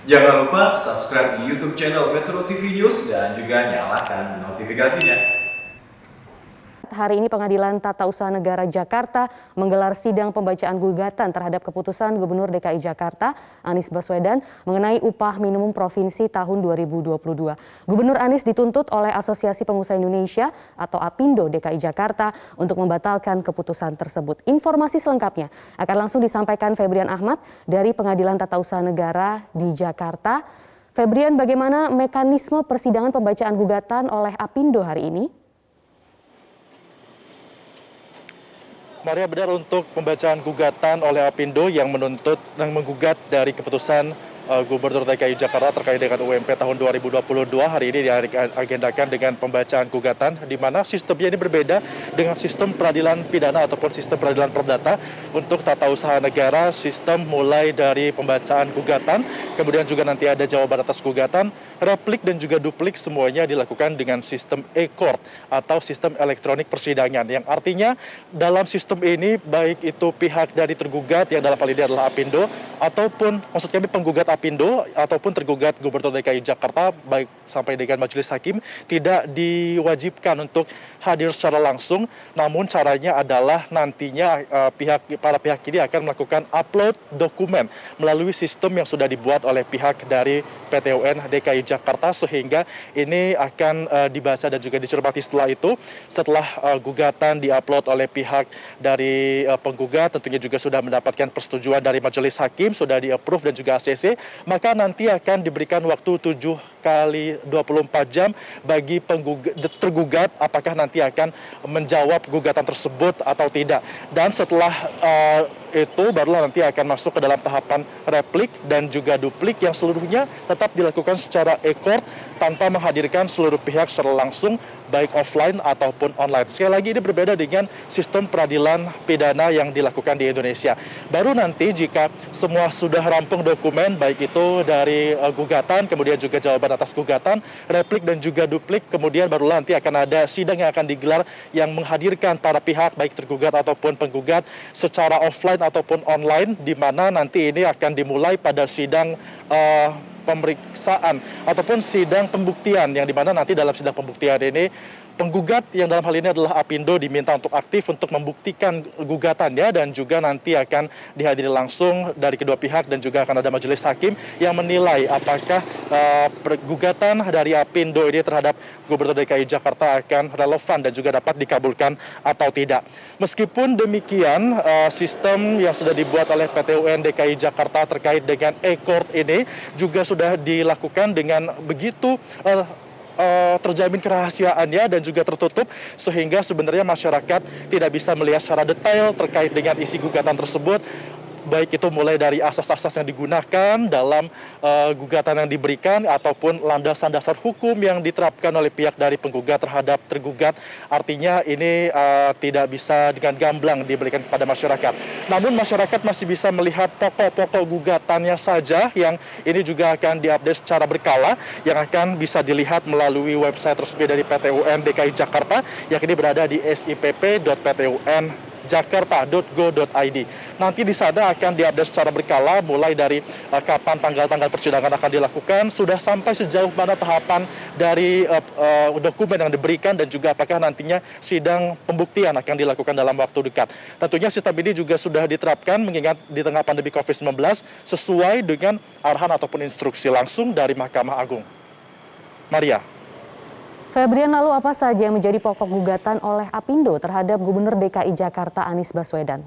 Jangan lupa subscribe di YouTube channel Metro TV News dan juga nyalakan notifikasinya. Hari ini Pengadilan Tata Usaha Negara Jakarta menggelar sidang pembacaan gugatan terhadap keputusan Gubernur DKI Jakarta Anies Baswedan mengenai upah minimum provinsi tahun 2022. Gubernur Anies dituntut oleh Asosiasi Pengusaha Indonesia atau APindo DKI Jakarta untuk membatalkan keputusan tersebut. Informasi selengkapnya akan langsung disampaikan Febrian Ahmad dari Pengadilan Tata Usaha Negara di Jakarta. Febrian, bagaimana mekanisme persidangan pembacaan gugatan oleh APindo hari ini? Maria, benar, untuk pembacaan gugatan oleh APindo yang menggugat dari keputusan Gubernur DKI Jakarta terkait dengan UMP tahun 2022 hari ini diagendakan dengan pembacaan gugatan di mana sistemnya ini berbeda dengan sistem peradilan pidana ataupun sistem peradilan perdata. Untuk tata usaha negara, sistem mulai dari pembacaan gugatan, kemudian juga nanti ada jawaban atas gugatan, replik dan juga duplik, semuanya dilakukan dengan sistem e-court atau sistem elektronik persidangan, yang artinya dalam sistem ini baik itu pihak dari tergugat yang dalam hal ini adalah APindo ataupun maksud kami penggugat APindo ataupun tergugat Gubernur DKI Jakarta baik sampai dengan majelis hakim tidak diwajibkan untuk hadir secara langsung, namun caranya adalah nantinya para pihak ini akan melakukan upload dokumen melalui sistem yang sudah dibuat oleh pihak dari PT UN DKI Jakarta, sehingga ini akan dibaca dan juga dicermati setelah gugatan diupload oleh pihak dari penggugat, tentunya juga sudah mendapatkan persetujuan dari majelis hakim, sudah di-approve dan juga ACC, maka nanti akan diberikan waktu 7 kali 24 jam bagi tergugat apakah nanti akan menjawab gugatan tersebut atau tidak. Dan setelah itu barulah nanti akan masuk ke dalam tahapan replik dan juga duplik yang seluruhnya tetap dilakukan secara e-court tanpa menghadirkan seluruh pihak secara langsung baik offline ataupun online. Sekali lagi ini berbeda dengan sistem peradilan pidana yang dilakukan di Indonesia. Baru nanti jika semua sudah rampung dokumen baik itu dari gugatan, kemudian juga jawaban atas gugatan, replik dan juga duplik, kemudian barulah nanti akan ada sidang yang akan digelar yang menghadirkan para pihak baik tergugat ataupun penggugat secara offline ataupun online, di mana nanti ini akan dimulai pada sidang pemeriksaan ataupun sidang pembuktian, yang dimana nanti dalam sidang pembuktian ini penggugat yang dalam hal ini adalah APindo diminta untuk aktif untuk membuktikan gugatannya dan juga nanti akan dihadiri langsung dari kedua pihak dan juga akan ada majelis hakim yang menilai apakah gugatan dari APindo ini terhadap Gubernur DKI Jakarta akan relevan dan juga dapat dikabulkan atau tidak. Meskipun demikian, sistem yang sudah dibuat oleh PT UN DKI Jakarta terkait dengan e-court ini juga sudah dilakukan dengan begitu terjamin kerahasiaannya dan juga tertutup, sehingga sebenarnya masyarakat tidak bisa melihat secara detail terkait dengan isi gugatan tersebut, baik itu mulai dari asas-asas yang digunakan dalam gugatan yang diberikan ataupun landasan dasar hukum yang diterapkan oleh pihak dari penggugat terhadap tergugat. Artinya ini tidak bisa dengan gamblang diberikan kepada masyarakat. Namun masyarakat masih bisa melihat pokok-pokok gugatannya saja, yang ini juga akan diupdate secara berkala, yang akan bisa dilihat melalui website resmi dari PT UN DKI Jakarta, yang ini berada di sipp.ptun.jakarta.go.id. Nanti di sana akan diupdate secara berkala mulai dari kapan tanggal-tanggal persidangan akan dilakukan, sudah sampai sejauh mana tahapan dari dokumen yang diberikan, dan juga apakah nantinya sidang pembuktian akan dilakukan dalam waktu dekat. Tentunya sistem ini juga sudah diterapkan mengingat di tengah pandemi COVID-19 sesuai dengan arahan ataupun instruksi langsung dari Mahkamah Agung. Maria. Febrian, lalu apa saja yang menjadi pokok gugatan oleh APindo terhadap Gubernur DKI Jakarta Anies Baswedan?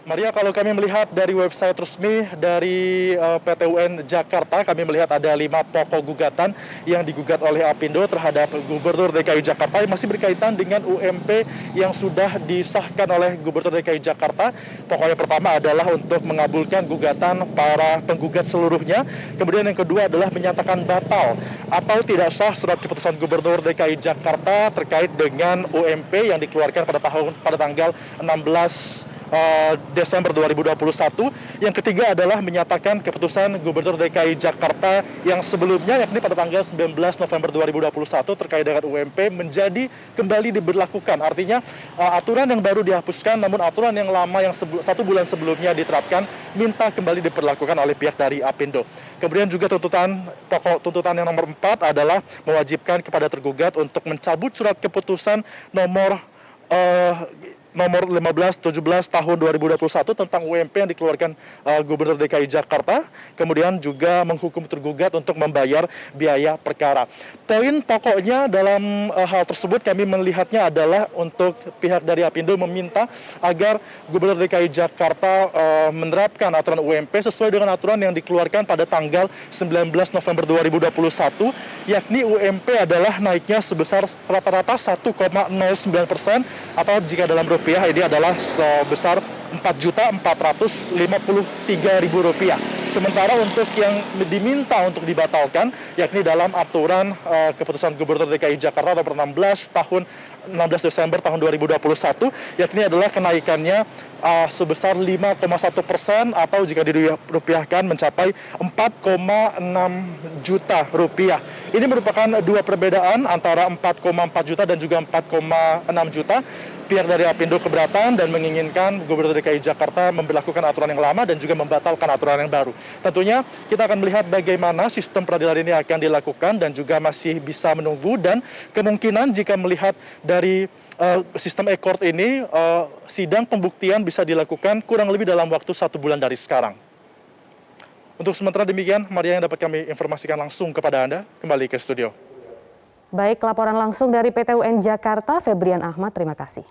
Maria, kalau kami melihat dari website resmi dari PT UN Jakarta, kami melihat ada 5 pokok gugatan yang digugat oleh APindo terhadap Gubernur DKI Jakarta yang masih berkaitan dengan UMP yang sudah disahkan oleh Gubernur DKI Jakarta. Pokok yang pertama adalah untuk mengabulkan gugatan para penggugat seluruhnya. Kemudian yang kedua adalah menyatakan batal atau tidak sah surat keputusan Gubernur DKI Jakarta terkait dengan UMP yang dikeluarkan pada tanggal 16 Desember 2021. Yang ketiga adalah menyatakan keputusan Gubernur DKI Jakarta yang sebelumnya yakni pada tanggal 19 November 2021 terkait dengan UMP menjadi kembali diberlakukan. Artinya aturan yang baru dihapuskan, namun aturan yang lama yang 1 bulan sebelumnya diterapkan minta kembali diberlakukan oleh pihak dari Apindo. Kemudian juga pokok tuntutan yang nomor 4 adalah mewajibkan kepada tergugat untuk mencabut surat keputusan nomor 1517 tahun 2021 tentang UMP yang dikeluarkan Gubernur DKI Jakarta, kemudian juga menghukum tergugat untuk membayar biaya perkara. Poin pokoknya dalam hal tersebut kami melihatnya adalah untuk pihak dari Apindo meminta agar Gubernur DKI Jakarta menerapkan aturan UMP sesuai dengan aturan yang dikeluarkan pada tanggal 19 November 2021, yakni UMP adalah naiknya sebesar rata-rata 1,09% atau jika dalam rupiah ini adalah sebesar Rp4.453.000. Sementara untuk yang diminta untuk dibatalkan, yakni dalam aturan keputusan Gubernur DKI Jakarta nomor 16 Desember tahun 2021, yakni adalah kenaikannya sebesar 5,1% atau jika dirupiahkan mencapai Rp4,6 juta. Ini merupakan dua perbedaan antara 4,4 juta dan juga 4,6 juta. Pihak dari Apindo keberatan dan menginginkan Gubernur DKI Jakarta memberlakukan aturan yang lama dan juga membatalkan aturan yang baru. Tentunya kita akan melihat bagaimana sistem peradilan ini akan dilakukan dan juga masih bisa menunggu, dan kemungkinan jika melihat dari sistem e-court ini, sidang pembuktian bisa dilakukan kurang lebih dalam waktu 1 bulan dari sekarang. Untuk sementara demikian, Maria, yang dapat kami informasikan langsung kepada Anda. Kembali ke studio. Baik, laporan langsung dari PT UN Jakarta, Febrian Ahmad, terima kasih.